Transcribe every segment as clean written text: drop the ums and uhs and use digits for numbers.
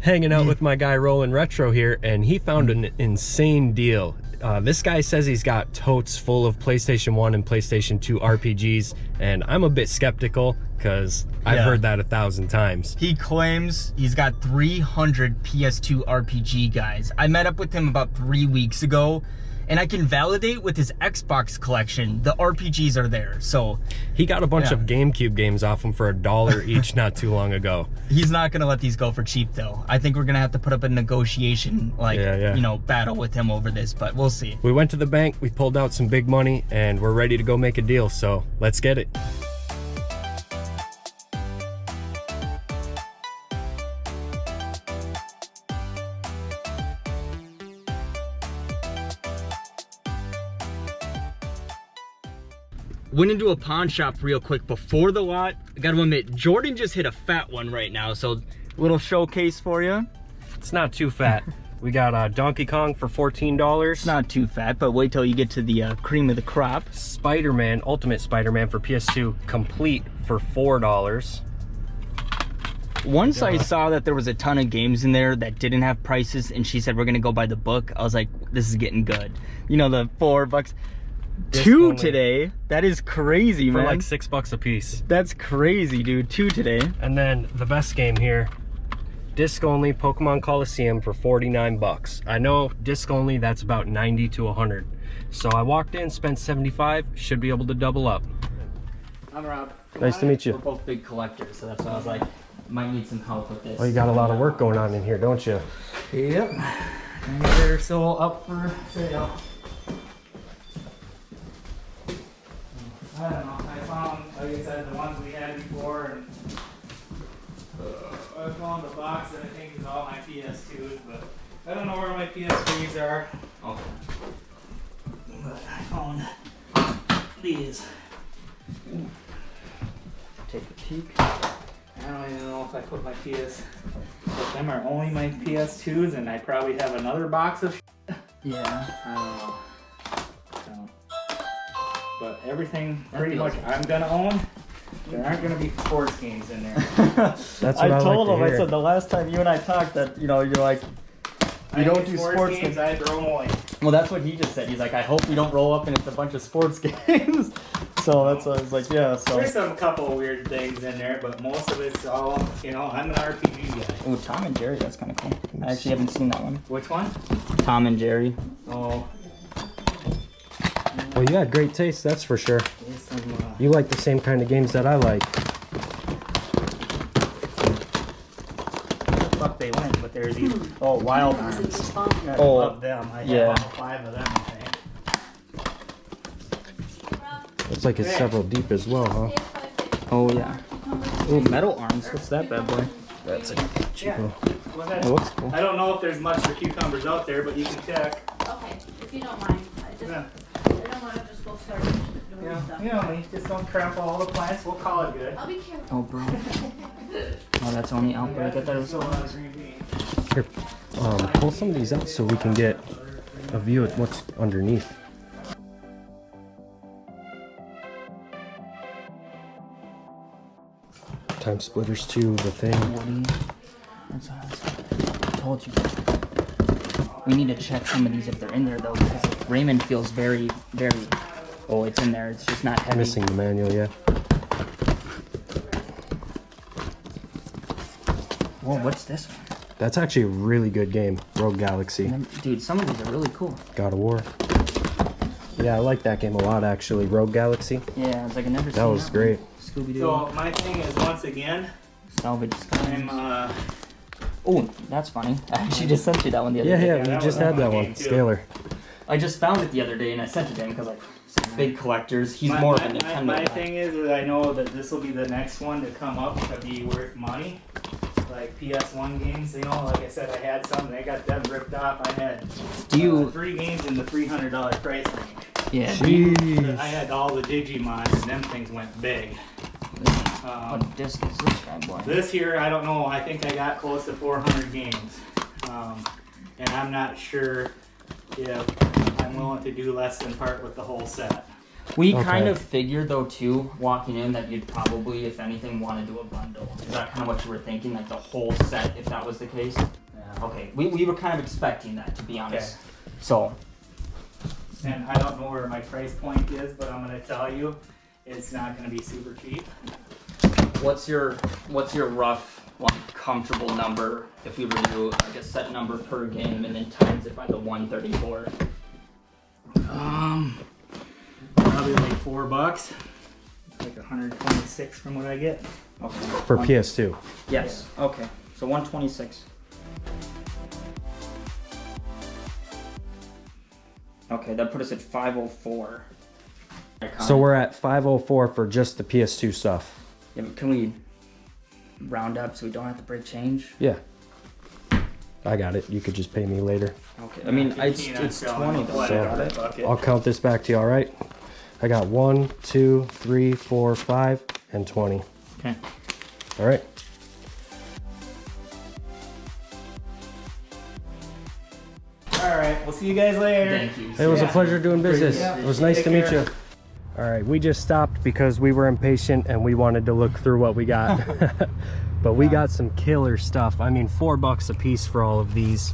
hanging out with my guy Rolling Retro here, and he found an insane deal. This guy says he's got totes full of PlayStation 1 and PlayStation 2 RPGs, and I'm a bit skeptical because I've heard that 1,000 times. He claims he's got 300 PS2 RPG guys. I met up with him about 3 weeks ago, and I can validate with his Xbox collection, the RPGs are there, so. He got a bunch of GameCube games off him for $1 each not too long ago. He's not gonna let these go for cheap though. I think we're gonna have to put up a negotiation, like, you know, battle with him over this, but we'll see. We went to the bank, we pulled out some big money, and we're ready to go make a deal, so let's get it. Went into a pawn shop real quick before the lot. I gotta admit, Jordan just hit a fat one right now, so little showcase for you. It's not too fat. We got Donkey Kong for $14. It's not too fat, but wait till you get to the cream of the crop. Spider-Man, Ultimate Spider-Man for PS2, complete for $4. Once I saw that there was a ton of games in there that didn't have prices, and she said we're gonna go by the book, I was like, this is getting good. You know, the $4. Two today. That is crazy, man. For like $6 a piece. That's crazy, dude. 2 today. And then the best game here, disc only Pokemon Coliseum for $49. I know disc only, that's about 90 to 100. So I walked in, spent 75, should be able to double up. I'm Rob. Nice to meet you. We're both big collectors, so that's why I was like, might need some help with this. Well, you got a lot of work going on in here, don't you? Yep. And they're still up for sale. I don't know. I found, like I said, the ones we had before, and I found the box that I think is all my PS2s, but I don't know where my PS3s are. Okay. But I found these. Take a peek. I don't even know if I put my but them are only my PS2s, and I probably have another box of Yeah, I don't know. But everything pretty much I'm gonna own. There aren't gonna be sports games in there. That's what I told like him. to I said the last time you and I talked that you're like you don't do sports games. I throw them away. Well, that's what he just said. He's like, I hope you don't roll up and it's a bunch of sports games. So that's what I was like, yeah. So there's a couple of weird things in there, but most of it's all, you know, I'm an RPG guy. Oh, Tom and Jerry, that's kind of cool. I actually haven't seen that one. Which one? Tom and Jerry. Oh. Well, you had great taste, that's for sure. You like the same kind of games that I like. Where the fuck they went, but there's these wild arms. I love them. I have all 5 of them, I think. Looks like it's several deep as well, huh? Oh yeah. Oh, metal arms. What's that bad boy? That's a cheapo. Well, that looks cool. I don't know if there's much for cucumbers out there, but you can check. Okay, if you don't mind. I don't want to just go start doing stuff. You know, just don't trample all the plants. We'll call it good. I'll be careful. Oh, bro. Oh, that's only outbreak. I thought it was Here, pull some of these out so we can get a view of what's underneath. Time splitters too, the thing. That's awesome. I told you. We need to check some of these if they're in there though, because Raymond feels very, very. Oh, it's in there. It's just not heavy. Missing the manual, yeah. Whoa, what's this one? That's actually a really good game, Rogue Galaxy. Dude, some of these are really cool. God of War. Yeah, I like that game a lot actually, Rogue Galaxy. Yeah, it's like I never seen that was great. Scooby-Doo. So my thing is, once again, salvage. Oh, that's funny. I actually just sent you that one the other day. Yeah, we just had that one. Scalar. I just found it the other day and I sent it to him because like big collectors. He's more of a Nintendo. My thing is that I know that this will be the next one to come up to be worth money. Like PS1 games, you know, like I said, I had some. They got them ripped off. I had 3 games in the $300 price range. Yeah. Jeez. I had all the Digimons and them things went big. What disc is this bad boy? This here, I don't know. I think I got close to 400 games. And I'm not sure if I'm willing to do less than part with the whole set. We kind of figured though too, walking in, that you'd probably, if anything, want to do a bundle. Is that kind of what you were thinking, like the whole set, if that was the case? Yeah. Okay, we were kind of expecting that, to be honest. Okay. So. And I don't know where my price point is, but I'm gonna tell you, it's not gonna be super cheap. What's your rough, comfortable number if we were to do like a set number per game and then times it by the 134? Probably like $4. Like 126 from what I get. Okay. For PS2. Yes. Okay. So 126. Okay, that put us at 504. So we're at 504 for just the PS2 stuff. Yeah, but can we round up so we don't have to break change? Yeah. I got it. You could just pay me later. Okay. I mean, it's 20 though. So I'll count this back to you, all right? I got 1, 2, 3, 4, 5, and 20. Okay. All right. All right. We'll see you guys later. Thank you. It was a pleasure doing business. It was nice to meet you. All right, we just stopped because we were impatient and we wanted to look through what we got. But we got some killer stuff. I mean, $4 a piece for all of these.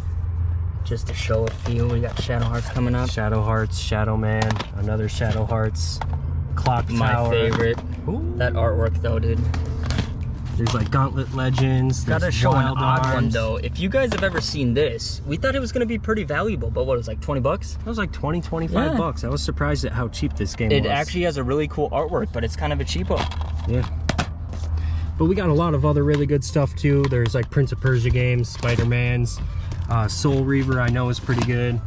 Just to show a few, we got Shadow Hearts coming up. Shadow Hearts, Shadow Man, another Shadow Hearts, Clock Tower. My favorite. Ooh. That artwork though, dude. There's like Gauntlet Legends. Gotta show an odd one though. If you guys have ever seen this, we thought it was gonna be pretty valuable, but what, it was like 20 bucks? It was like 20, 25 bucks. I was surprised at how cheap this game was. It actually has a really cool artwork, but it's kind of a cheapo. Yeah. But we got a lot of other really good stuff too. There's like Prince of Persia games, Spider-Man's, Soul Reaver I know is pretty good.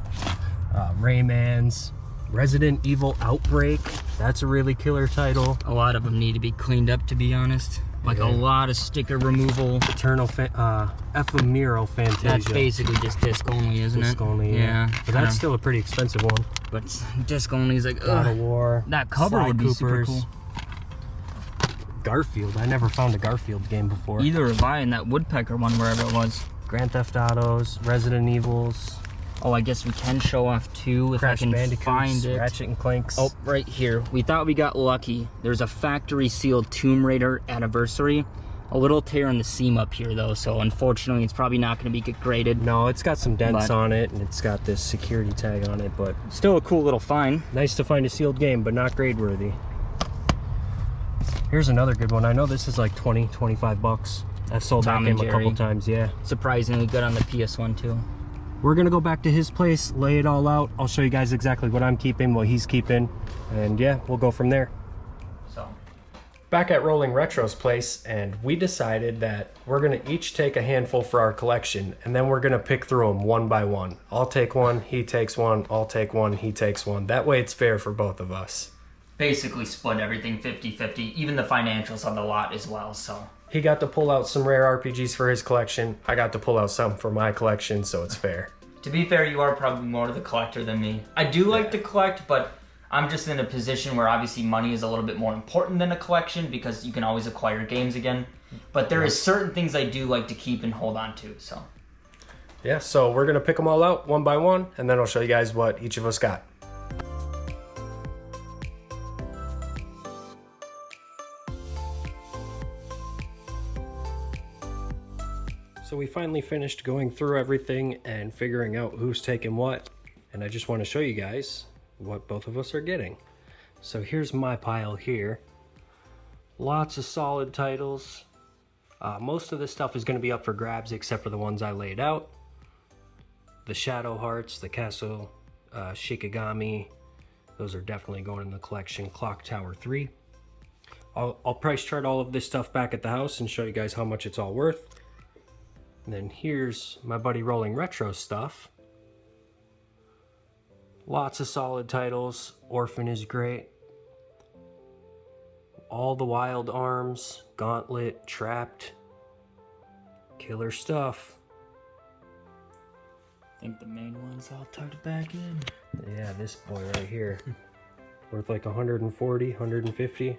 Rayman's, Resident Evil Outbreak. That's a really killer title. A lot of them need to be cleaned up, to be honest. Like a lot of sticker removal. Eternal Ephemeral Fantasia. That's basically just disc only, isn't it? Disc only, yeah. But that's still a pretty expensive one. But disc only is like, God of War. That cover would be super cool. Garfield. I never found a Garfield game before. Either have I, in that Woodpecker one, wherever it was. Grand Theft Autos, Resident Evils. Oh, I guess we can show off two if I can find it. Ratchet and Clanks. Oh, right here. We thought we got lucky. There's a factory sealed Tomb Raider anniversary. A little tear in the seam up here though, so unfortunately it's probably not going to be graded. No, it's got some dents on it and it's got this security tag on it, but still a cool little find. Nice to find a sealed game, but not grade worthy. Here's another good one. I know this is like 20, 25 bucks. I've sold that game a couple times, yeah. Surprisingly good on the PS1 too. We're gonna go back to his place, lay it all out. I'll show you guys exactly what I'm keeping, what he's keeping, and yeah, we'll go from there. So, back at Rolling Retro's place, and we decided that we're gonna each take a handful for our collection, and then we're gonna pick through them one by one. I'll take one, he takes one, I'll take one, he takes one. That way it's fair for both of us. Basically split everything 50-50, even the financials on the lot as well, so. He got to pull out some rare RPGs for his collection. I got to pull out some for my collection, so it's fair. To be fair, you are probably more of the collector than me. I do like to collect, but I'm just in a position where obviously money is a little bit more important than a collection because you can always acquire games again. But there is certain things I do like to keep and hold on to, so. Yeah, so we're gonna pick them all out one by one, and then I'll show you guys what each of us got. So we finally finished going through everything and figuring out who's taking what, and I just want to show you guys what both of us are getting. So here's my pile here. Lots of solid titles. Most of this stuff is going to be up for grabs except for the ones I laid out. The Shadow Hearts, the Castle Shikigami, those are definitely going in the collection. Clock Tower 3. I'll price chart all of this stuff back at the house and show you guys how much it's all worth. And then here's my buddy Rolling Retro stuff. Lots of solid titles. Orphan is great. All the Wild Arms, Gauntlet, Trapped. Killer stuff. I think the main one's all tucked back in. Yeah, this boy right here. Worth like 140, 150.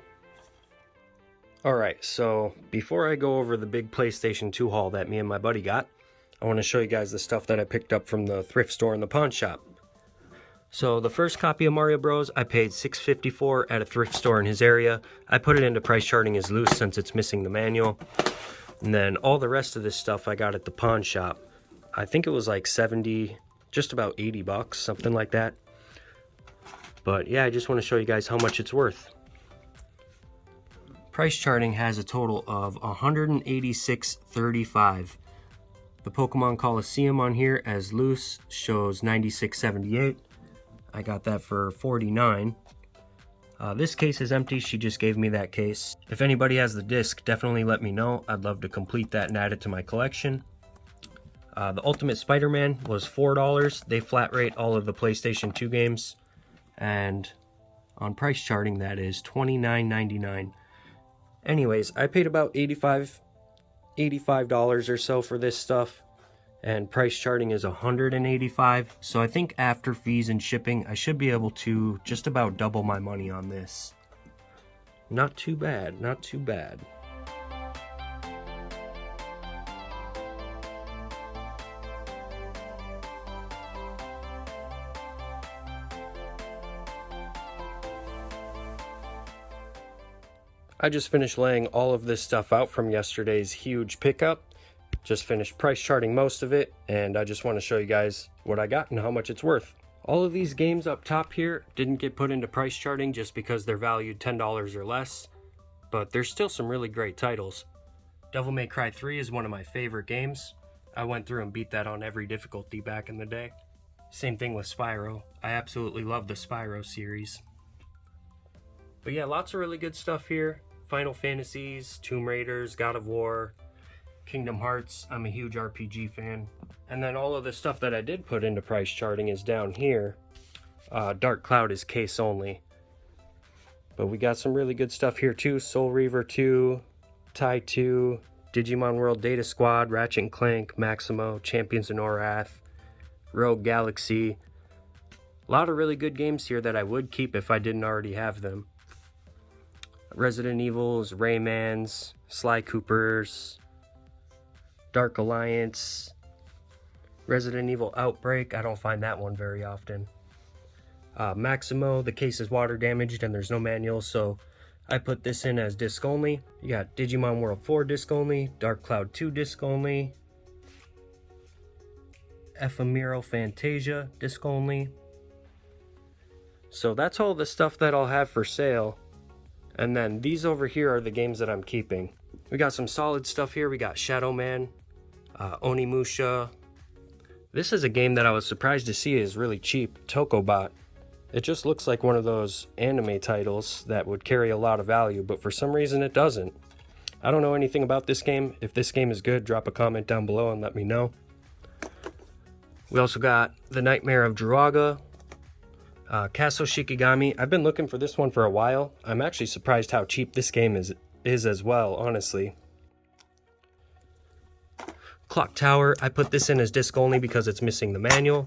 Alright, so before I go over the big PlayStation 2 haul that me and my buddy got, I want to show you guys the stuff that I picked up from the thrift store and the pawn shop. So the first copy of Mario Bros. I paid $6.54 at a thrift store in his area. I put it into price charting as loose since it's missing the manual. And then all the rest of this stuff I got at the pawn shop. I think it was like 70, just about 80 bucks, something like that. But yeah, I just want to show you guys how much it's worth. Price charting has a total of $186.35. The Pokemon Coliseum on here as loose shows $96.78. I got that for $49. This case is empty. She just gave me that case. If anybody has the disc, definitely let me know. I'd love to complete that and add it to my collection. The Ultimate Spider-Man was $4. They flat rate all of the PlayStation 2 games. And on price charting, that is $29.99. Anyways, I paid about $85 or so for this stuff. And price charting is $185. So I think after fees and shipping, I should be able to just about double my money on this. Not too bad, not too bad. I just finished laying all of this stuff out from yesterday's huge pickup. Just finished price charting most of it, and I just want to show you guys what I got and how much it's worth. All of these games up top here didn't get put into price charting just because they're valued $10 or less, but there's still some really great titles. Devil May Cry 3 is one of my favorite games. I went through and beat that on every difficulty back in the day. Same thing with Spyro. I absolutely love the Spyro series. But yeah, lots of really good stuff here. Final Fantasies, Tomb Raiders, God of War, Kingdom Hearts. I'm a huge RPG fan. And then all of the stuff that I did put into price charting is down here. Dark Cloud is case only. But we got some really good stuff here too. Soul Reaver 2, Tai 2, Digimon World Data Squad, Ratchet & Clank, Maximo, Champions of Norath, Rogue Galaxy. A lot of really good games here that I would keep if I didn't already have them. Resident Evils, Raymans, Sly Coopers, Dark Alliance, Resident Evil Outbreak. I don't find that one very often. Maximo, the case is water damaged and there's no manual, so I put this in as disc only. You got Digimon World 4 disc only, Dark Cloud 2 disc only, Ephemero Fantasia disc only. So that's all the stuff that I'll have for sale. And then these over here are the games that I'm keeping. We got some solid stuff here. We got Shadow Man, Onimusha. This is a game that I was surprised to see is really cheap. Tokobot. It just looks like one of those anime titles that would carry a lot of value, but for some reason it doesn't. I don't know anything about this game. If this game is good, drop a comment down below and let me know. We also got The Nightmare of Druaga, Castle Shikigami. I've been looking for this one for a while. I'm actually surprised how cheap this game is as well, honestly. Clock Tower, I put this in as disc only because it's missing the manual,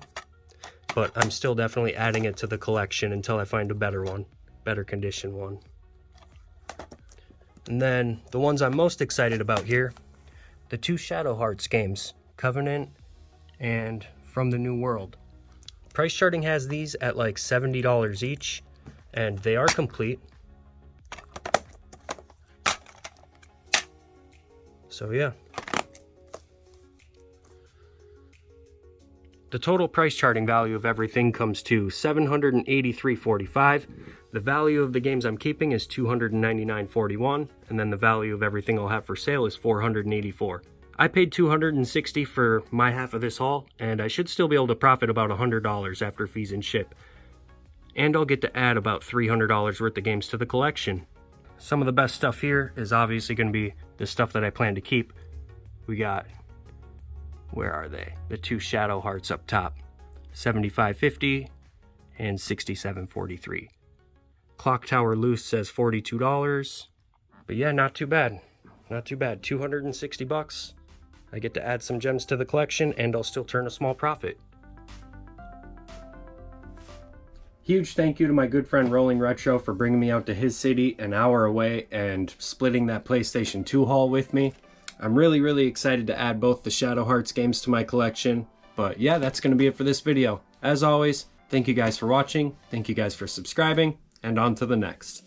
but I'm still definitely adding it to the collection until I find a better one, better condition one. And then the ones I'm most excited about here, the two Shadow Hearts games, Covenant and From the New World. Price charting has these at like $70 each, and they are complete. So yeah. The total price charting value of everything comes to $783.45. The value of the games I'm keeping is $299.41, and then the value of everything I'll have for sale is $484. I paid $260 for my half of this haul, and I should still be able to profit about $100 after fees and ship. And I'll get to add about $300 worth of games to the collection. Some of the best stuff here is obviously going to be the stuff that I plan to keep. We got, where are they? The two Shadow Hearts up top, $75.50 and $67.43. Clock Tower Loose says $42, but yeah, not too bad. Not too bad. 260 bucks. I get to add some gems to the collection, and I'll still turn a small profit. Huge thank you to my good friend Rolling Retro for bringing me out to his city an hour away and splitting that PlayStation 2 haul with me. I'm really excited to add both the Shadow Hearts games to my collection. But yeah, that's going to be it for this video. As always, Thank you guys for watching. Thank you guys for subscribing, and on to the next.